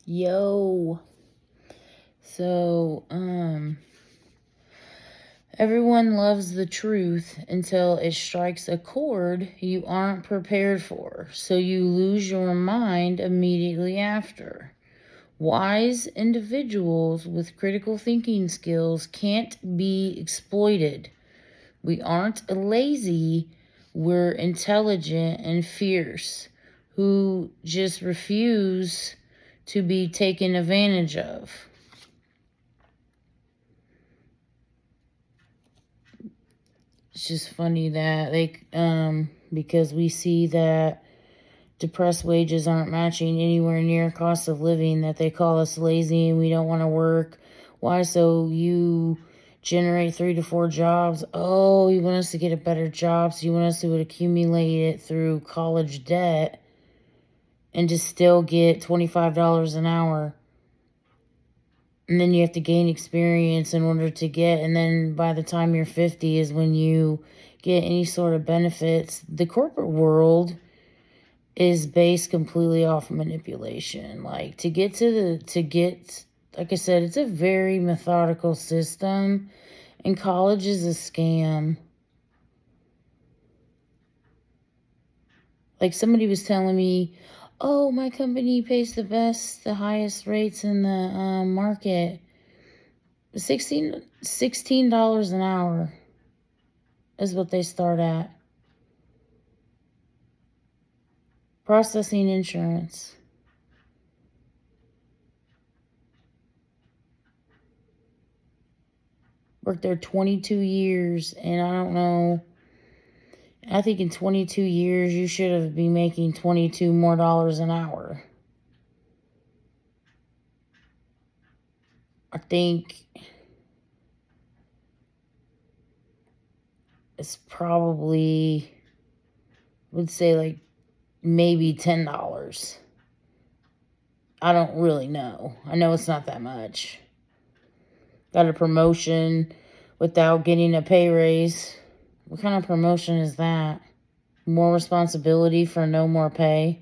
Yo. So, everyone loves the truth until it strikes a chord you aren't prepared for, so you lose your mind immediately after. Wise individuals with critical thinking skills can't be exploited. We aren't lazy, we're intelligent and fierce, who just refuse to be taken advantage of. It's just funny that because we see that depressed wages aren't matching anywhere near cost of living, that they call us lazy and we don't want to work. Why? So you generate 3 to 4 jobs. Oh, you want us to get a better job, so you want us to accumulate it through college debt and to still get $25 an hour. And then you have to gain experience in order to get, and then by the time you're 50 is when you get any sort of benefits. The corporate world is based completely off manipulation. Like to get, like I said, it's a very methodical system, and college is a scam. Like somebody was telling me, oh, my company pays the highest rates in the market. $16 an hour is what they start at. Processing insurance. Worked there 22 years, and I don't know. I think in 22 years you should have been making $22 more an hour. I think it's probably, would say like maybe $10. I don't really know. I know it's not that much. Got a promotion without getting a pay raise. What kind of promotion is that? More responsibility for no more pay?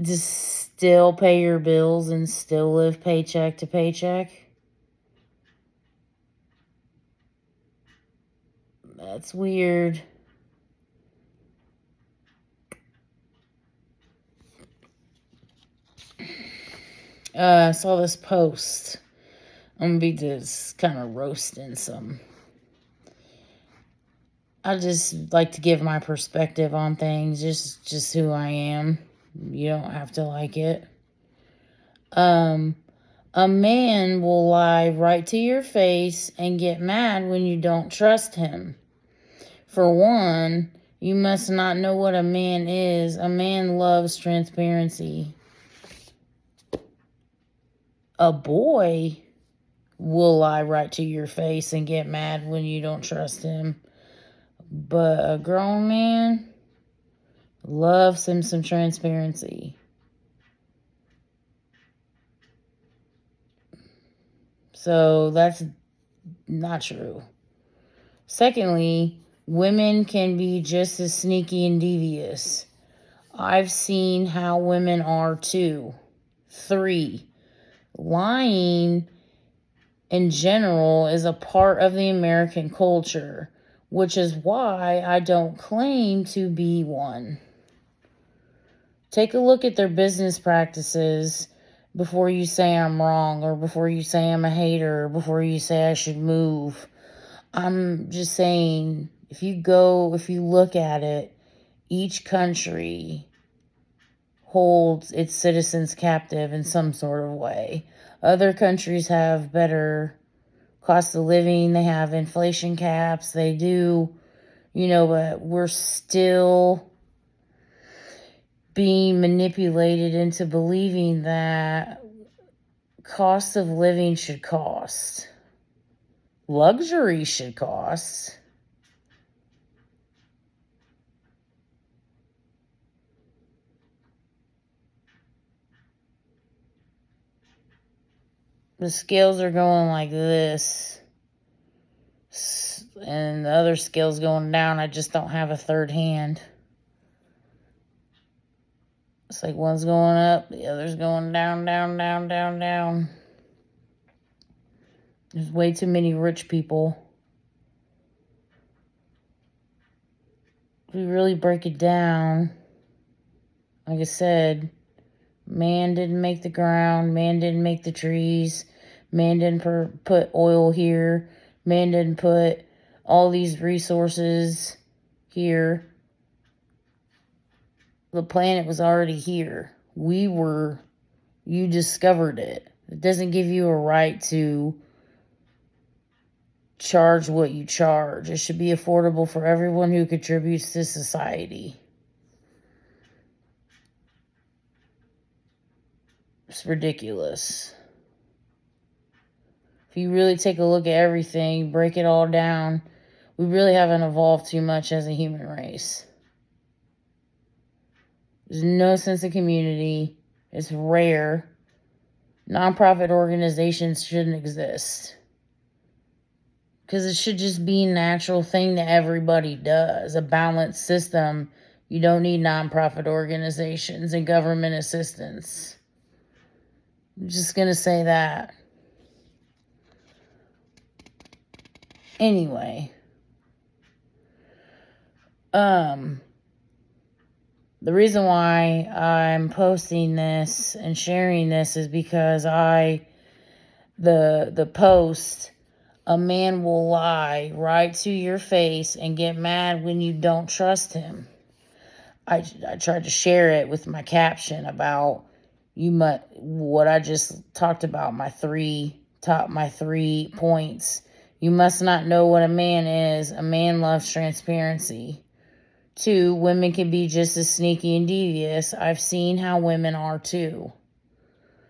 Just still pay your bills and still live paycheck to paycheck? That's weird. I saw this post. I'm gonna be just kind of roasting some. I just like to give my perspective on things, just who I am. You don't have to like it. A man will lie right to your face and get mad when you don't trust him. For one, you must not know what a man is. A man loves transparency. A boy will lie right to your face and get mad when you don't trust him. But a grown man loves him some transparency. So that's not true. Secondly, women can be just as sneaky and devious. I've seen how women are too. 3, lying in general is a part of the American culture, which is why I don't claim to be one. Take a look at their business practices before you say I'm wrong, or before you say I'm a hater, or before you say I should move. I'm just saying, if you look at it, each country holds its citizens captive in some sort of way. Other countries have better cost of living, they have inflation caps, they do, but we're still being manipulated into believing that cost of living should cost. Luxury should cost. The scales are going like this, and the other scale's going down. I just don't have a third hand. It's like one's going up, the other's going down, down, down, down, down. There's way too many rich people. If we really break it down, like I said, man didn't make the ground, man didn't make the trees, man didn't put oil here, man didn't put all these resources here. The planet was already here. You discovered it. It doesn't give you a right to charge what you charge. It should be affordable for everyone who contributes to society. It's ridiculous. If you really take a look at everything, break it all down, we really haven't evolved too much as a human race. There's no sense of community. It's rare. Nonprofit organizations shouldn't exist. Because it should just be a natural thing that everybody does. A balanced system. You don't need nonprofit organizations and government assistance. I'm just going to say that. Anyway. The reason why I'm posting this and sharing this is because the post, a man will lie right to your face and get mad when you don't trust him. I tried to share it with my caption about what I just talked about, my three points. You must not know what a man is. A man loves transparency. 2, women can be just as sneaky and devious. I've seen how women are too.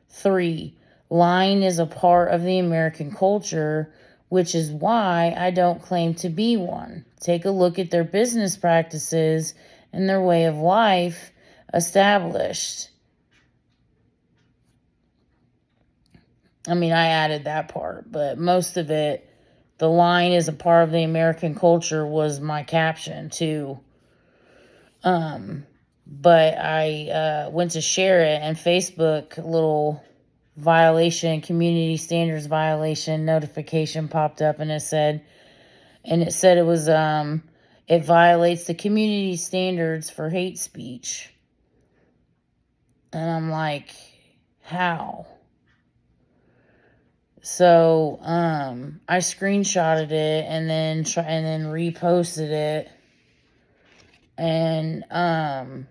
3, lying is a part of the American culture, which is why I don't claim to be one. Take a look at their business practices and their way of life established. I mean, I added that part, but most of it, the lying is a part of the American culture, was my caption too. But I went to share it, and Facebook, a little violation, community standards violation notification popped up, and it said it was it violates the community standards for hate speech. And I'm like, how? So I screenshotted it and then reposted it. And I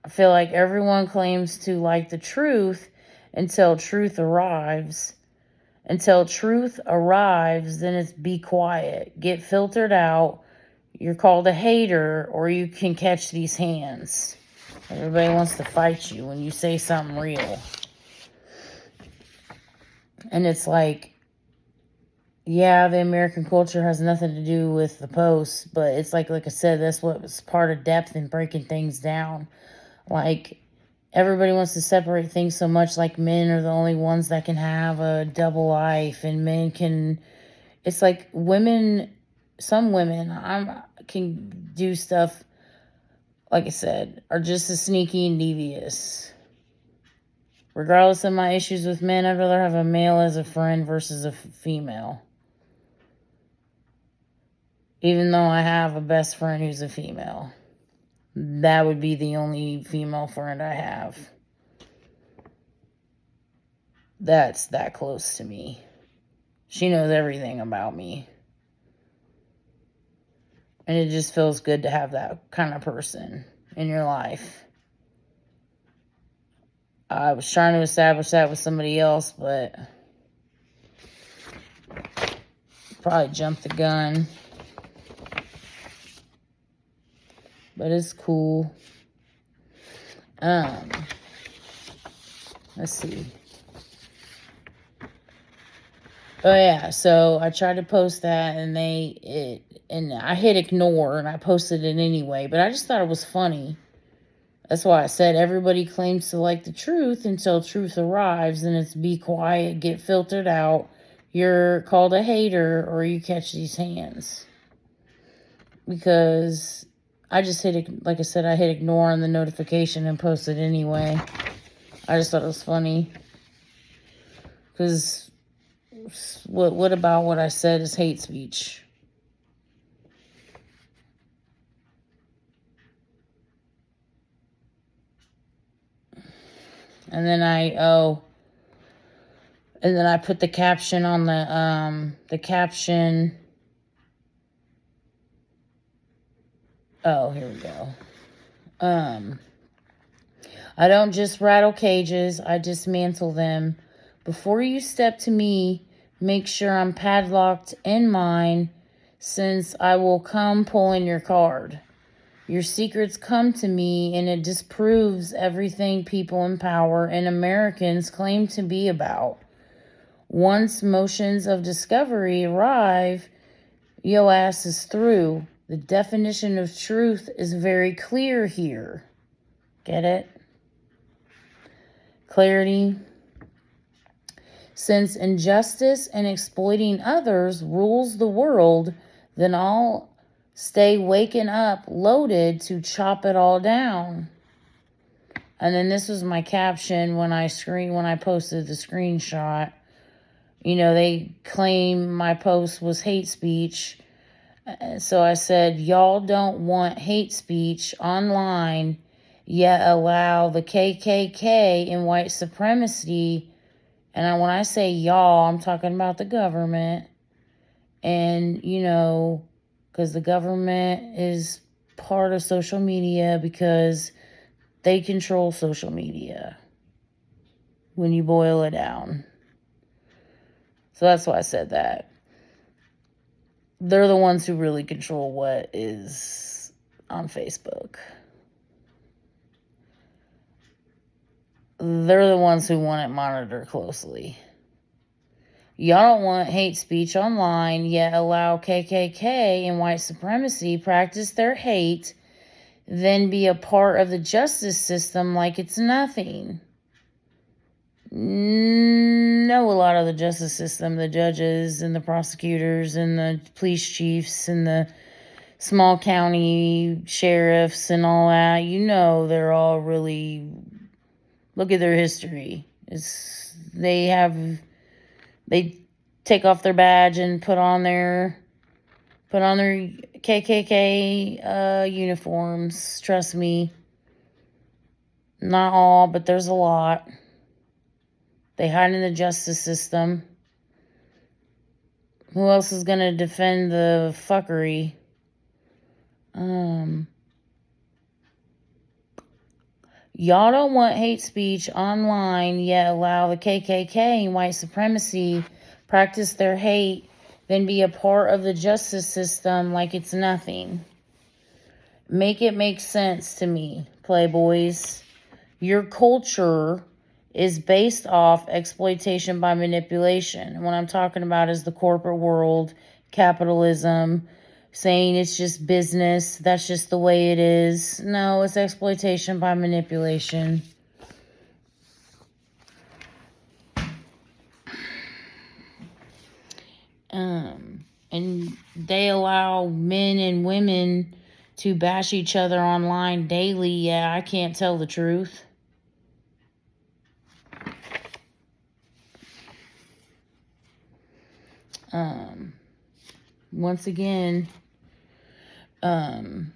feel like everyone claims to like the truth until truth arrives. Until truth arrives, then it's be quiet. Get filtered out. You're called a hater, or you can catch these hands. Everybody wants to fight you when you say something real. And it's like, yeah, the American culture has nothing to do with the post, but it's like I said, that's what's part of depth in breaking things down. Like, everybody wants to separate things so much, like men are the only ones that can have a double life, and men can, it's like some women can do stuff, like I said, are just as sneaky and devious. Regardless of my issues with men, I'd rather have a male as a friend versus a female. Even though I have a best friend who's a female. That would be the only female friend I have. That's that close to me. She knows everything about me. And it just feels good to have that kind of person in your life. I was trying to establish that with somebody else, but probably jumped the gun. But it's cool. Let's see. Oh yeah, so I tried to post that, and I hit ignore, and I posted it anyway, but I just thought it was funny. That's why I said everybody claims to like the truth until truth arrives, and it's be quiet, get filtered out. You're called a hater, or you catch these hands. Because I just hit, like I said, I hit ignore on the notification and posted anyway. I just thought it was funny. Because what about what I said is hate speech? And then I put the caption on the caption. Oh, here we go. I don't just rattle cages, I dismantle them. Before you step to me, make sure I'm padlocked in mine, since I will come pulling your card. Your secrets come to me, and it disproves everything people in power and Americans claim to be about. Once motions of discovery arrive, yo ass is through. The definition of truth is very clear here. Get it? Clarity. Since injustice and exploiting others rules the world, then I'll stay waking up loaded to chop it all down. And then this was my caption when I posted the screenshot. You know, they claim my post was hate speech. So I said, y'all don't want hate speech online, yet allow the KKK and white supremacy. And when I say y'all, I'm talking about the government. And, you know, because the government is part of social media because they control social media when you boil it down. So that's why I said that. They're the ones who really control what is on Facebook. They're the ones who want it monitored closely. Y'all don't want hate speech online, yet allow KKK and white supremacy practice their hate, then be a part of the justice system like it's nothing. Know a lot of the justice system, the judges and the prosecutors and the police chiefs and the small county sheriffs and all that. You know, they're all really, look at their history. They take off their badge and put on their KKK uniforms. Trust me. Not all, but there's a lot. They hide in the justice system. Who else is going to defend the fuckery? Y'all don't want hate speech online, yet allow the KKK and white supremacy practice their hate, then be a part of the justice system like it's nothing. Make it make sense to me, playboys. Your culture is based off exploitation by manipulation. And what I'm talking about is the corporate world, capitalism, saying it's just business, that's just the way it is. No, it's exploitation by manipulation. And they allow men and women to bash each other online daily. Yeah, I can't tell the truth. Once again, I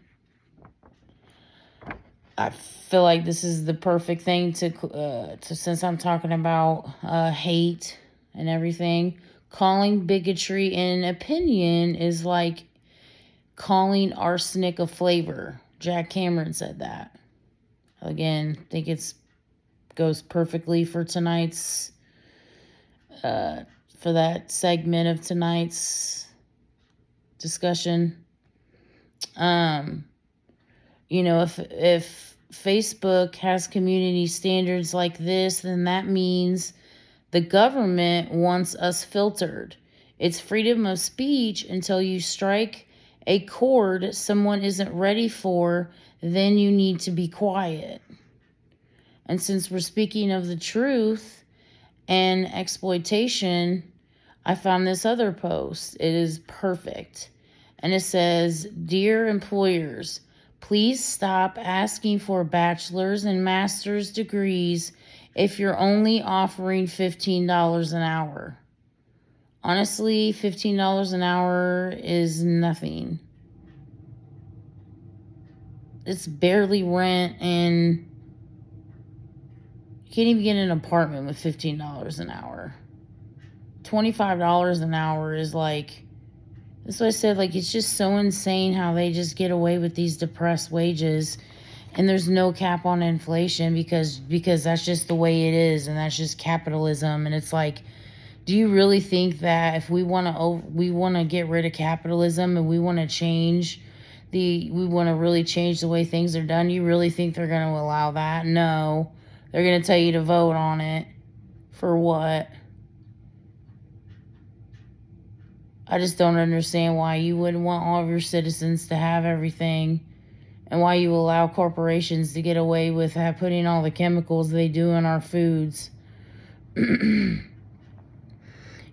feel like this is the perfect thing to since I'm talking about hate and everything. Calling bigotry an opinion is like calling arsenic a flavor. Jack Cameron said that. Again, I think it's goes perfectly for tonight's for that segment of tonight's discussion. You know, if Facebook has community standards like this, then that means the government wants us filtered. It's freedom of speech until you strike a chord someone isn't ready for, then you need to be quiet. And since we're speaking of the truth and exploitation, I found this other post. It is perfect. And it says, "Dear employers, Please stop asking for bachelor's and master's degrees if you're only offering $15 an hour. Honestly, $15 an hour is nothing. It's barely rent, and you can't even get an apartment with $15 an hour. $25 an hour is like, that's what I said, like, it's just so insane how they just get away with these depressed wages, and there's no cap on inflation because that's just the way it is, and that's just capitalism. And it's like, do you really think that if we want to get rid of capitalism and we want to really change the way things are done, you really think they're going to allow that? No. They're going to tell you to vote on it. For what? I just don't understand why you wouldn't want all of your citizens to have everything, and why you allow corporations to get away with putting all the chemicals they do in our foods.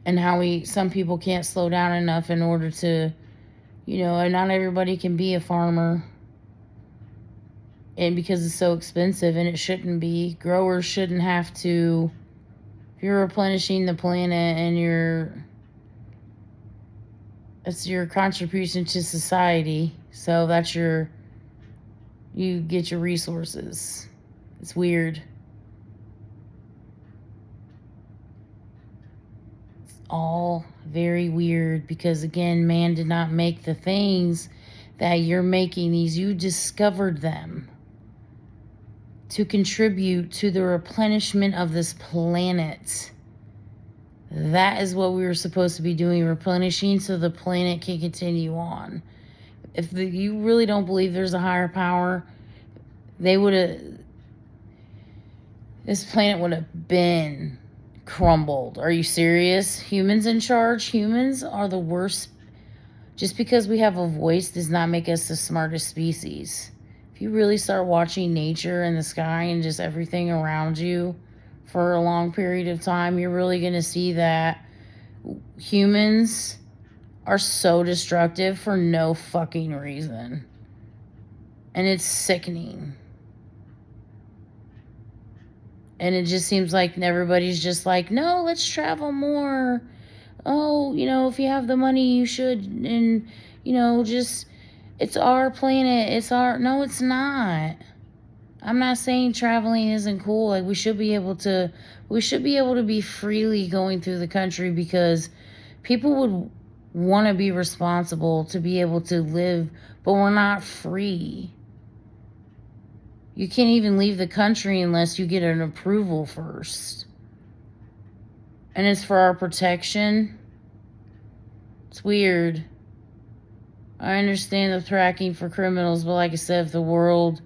And how some people can't slow down enough in order to, and not everybody can be a farmer. And because it's so expensive, and it shouldn't be, growers shouldn't have to, if you're replenishing the planet and it's your contribution to society. So that's you get your resources. It's weird. All very weird because, again, man did not make the things that you're making these. You discovered them to contribute to the replenishment of this planet. That is what we were supposed to be doing, replenishing so the planet can continue on. If you really don't believe there's a higher power, this planet would have been crumbled. Are you serious? Humans in charge? Humans are the worst. Just because we have a voice does not make us the smartest species. If you really start watching nature and the sky and just everything around you for a long period of time, you're really going to see that humans are so destructive for no fucking reason. And it's sickening. And it just seems like everybody's just like, no, let's travel more. Oh, if you have the money, you should. And, just, it's our planet. No, it's not. I'm not saying traveling isn't cool. Like, we should be able to be freely going through the country, because people would want to be responsible to be able to live, but we're not free. You can't even leave the country unless you get an approval first. And it's for our protection. It's weird. I understand the tracking for criminals, but like I said, if the world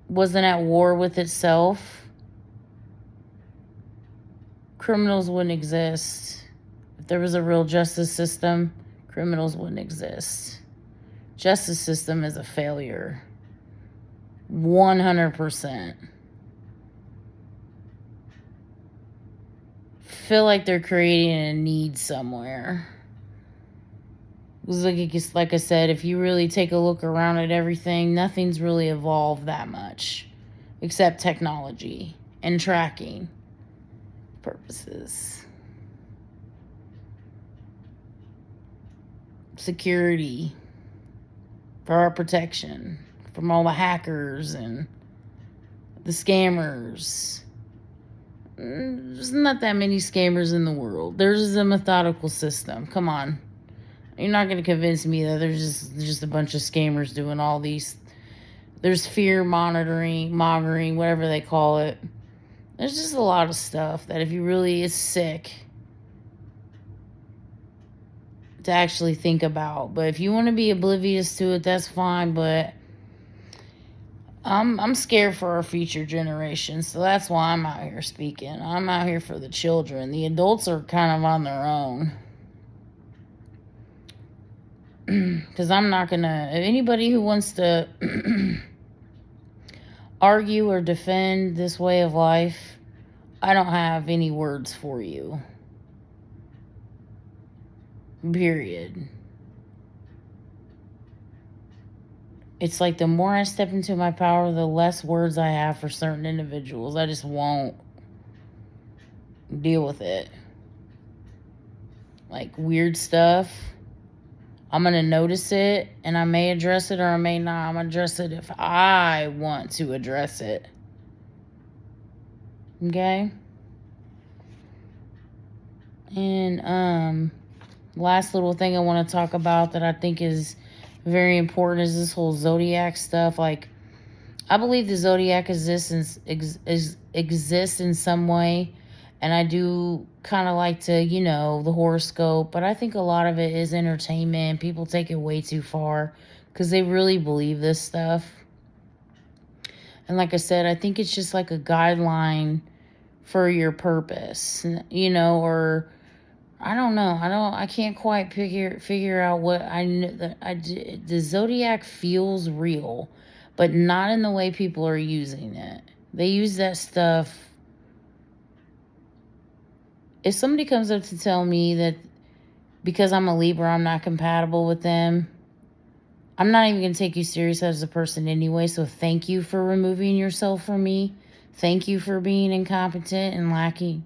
wasn't at war with itself, criminals wouldn't exist. If there was a real justice system, criminals wouldn't exist. Justice system is a failure. 100%. Feel like they're creating a need somewhere. Like I said, if you really take a look around at everything, nothing's really evolved that much except technology and tracking purposes. Security for our protection from all the hackers and the scammers. There's not that many scammers in the world. There's a methodical system. Come on. You're not going to convince me that there's just a bunch of scammers doing all these. There's fear mongering, whatever they call it. There's just a lot of stuff that if you really, it's sick to actually think about. But if you want to be oblivious to it, that's fine. But I'm scared for our future generations, so that's why I'm out here speaking. I'm out here for the children. The adults are kind of on their own. Because I'm not going to... Anybody who wants to argue or defend this way of life, I don't have any words for you. Period. It's like the more I step into my power, the less words I have for certain individuals. I just won't deal with it. Like weird stuff, I'm going to notice it and I may address it or I may not. I'm going to address it if I want to address it. Okay? And last little thing I want to talk about that I think is very important is this whole zodiac stuff. Like, I believe the zodiac exists in some way, and I do kind of like to, the horoscope, but I think a lot of it is entertainment. People take it way too far because they really believe this stuff. And like I said, I think it's just like a guideline for your purpose, or I don't know. I can't quite figure out what the zodiac feels real, but not in the way people are using it. They use that stuff. If somebody comes up to tell me that because I'm a Libra, I'm not compatible with them, I'm not even going to take you serious as a person anyway. So thank you for removing yourself from me. Thank you for being incompetent and lacking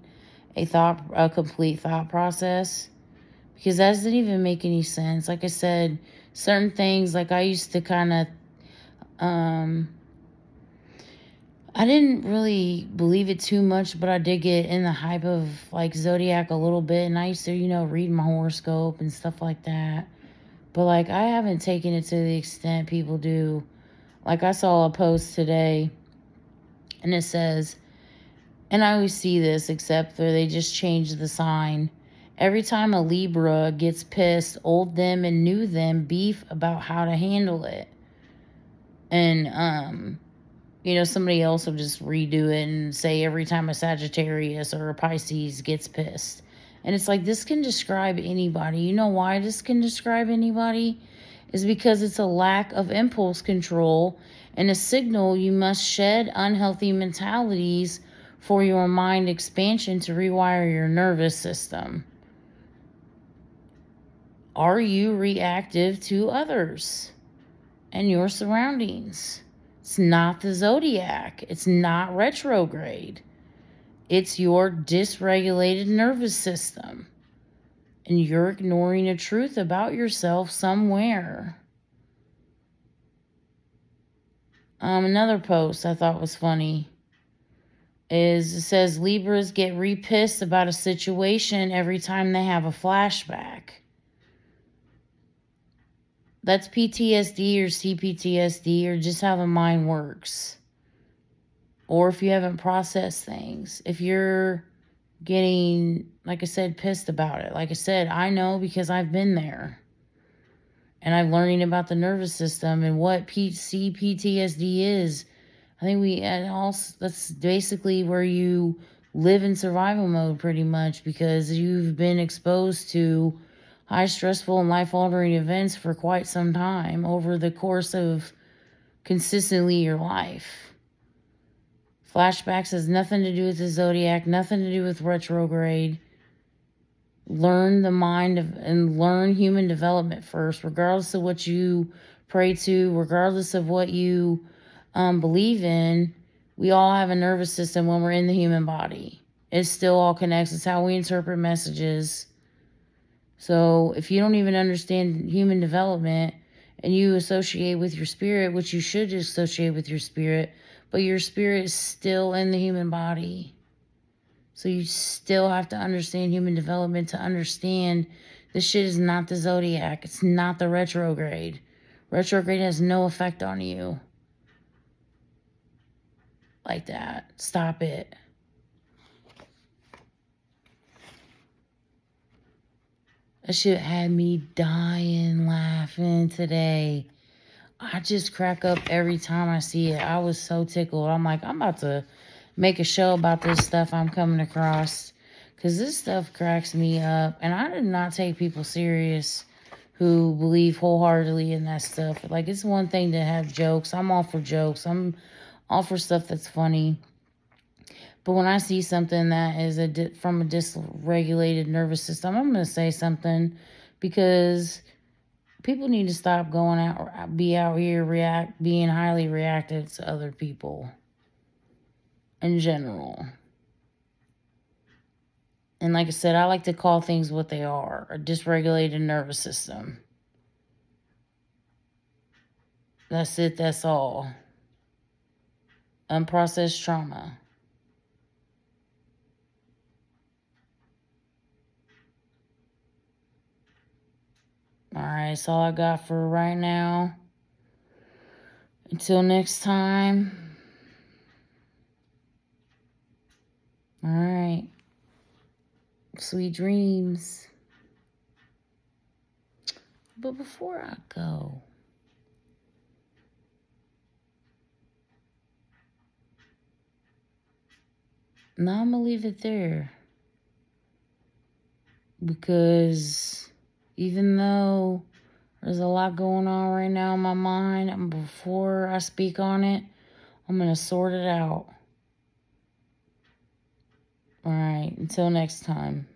a complete thought process. Because that doesn't even make any sense. Like I said, certain things, like I used to kind of, I didn't really believe it too much, but I did get in the hype of like zodiac a little bit. And I used to, read my horoscope and stuff like that. But like, I haven't taken it to the extent people do. Like, I saw a post today and it says, and I always see this, except for they just changed the sign. Every time a Libra gets pissed, old them and new them beef about how to handle it. And, somebody else will just redo it and say every time a Sagittarius or a Pisces gets pissed. And it's like, this can describe anybody. You know why this can describe anybody? Is because it's a lack of impulse control and a signal you must shed unhealthy mentalities for your mind expansion to rewire your nervous system. Are you reactive to others and your surroundings? It's not the zodiac. It's not retrograde. It's your dysregulated nervous system. And you're ignoring a truth about yourself somewhere. Another post I thought was funny it says Libras get re-pissed about a situation every time they have a flashback. That's PTSD or CPTSD or just how the mind works. Or if you haven't processed things. If you're getting, like I said, pissed about it. Like I said, I know because I've been there. And I'm learning about the nervous system and what CPTSD is. I think that's basically where you live in survival mode pretty much because you've been exposed to high stressful and life-altering events for quite some time over the course of consistently your life. Flashbacks has nothing to do with the zodiac, nothing to do with retrograde. Learn the mind and learn human development first, regardless of what you pray to, regardless of what you believe in. We all have a nervous system when we're in the human body. It still all connects. It's how we interpret messages. So if you don't even understand human development and you associate with your spirit, which you should associate with your spirit, but your spirit is still in the human body. So you still have to understand human development to understand this shit is not the zodiac. It's not the retrograde. Retrograde has no effect on you. Like that. Stop it. That shit had me dying laughing today. I just crack up every time I see it. I was so tickled. I'm like, I'm about to make a show about this stuff I'm coming across. Because this stuff cracks me up. And I do not take people serious who believe wholeheartedly in that stuff. Like, it's one thing to have jokes. I'm all for jokes. I'm all for stuff that's funny. But when I see something that is from a dysregulated nervous system, I'm going to say something because People need to stop going out, be out here being highly reactive to other people in general. And like I said, I like to call things what they are: a dysregulated nervous system. That's it, that's all. Unprocessed trauma. Alright, that's all I got for right now. Until next time. Alright. Sweet dreams. But before I go, now I'm going to leave it there. Because even though there's a lot going on right now in my mind, and before I speak on it, I'm going to sort it out. Alright, until next time.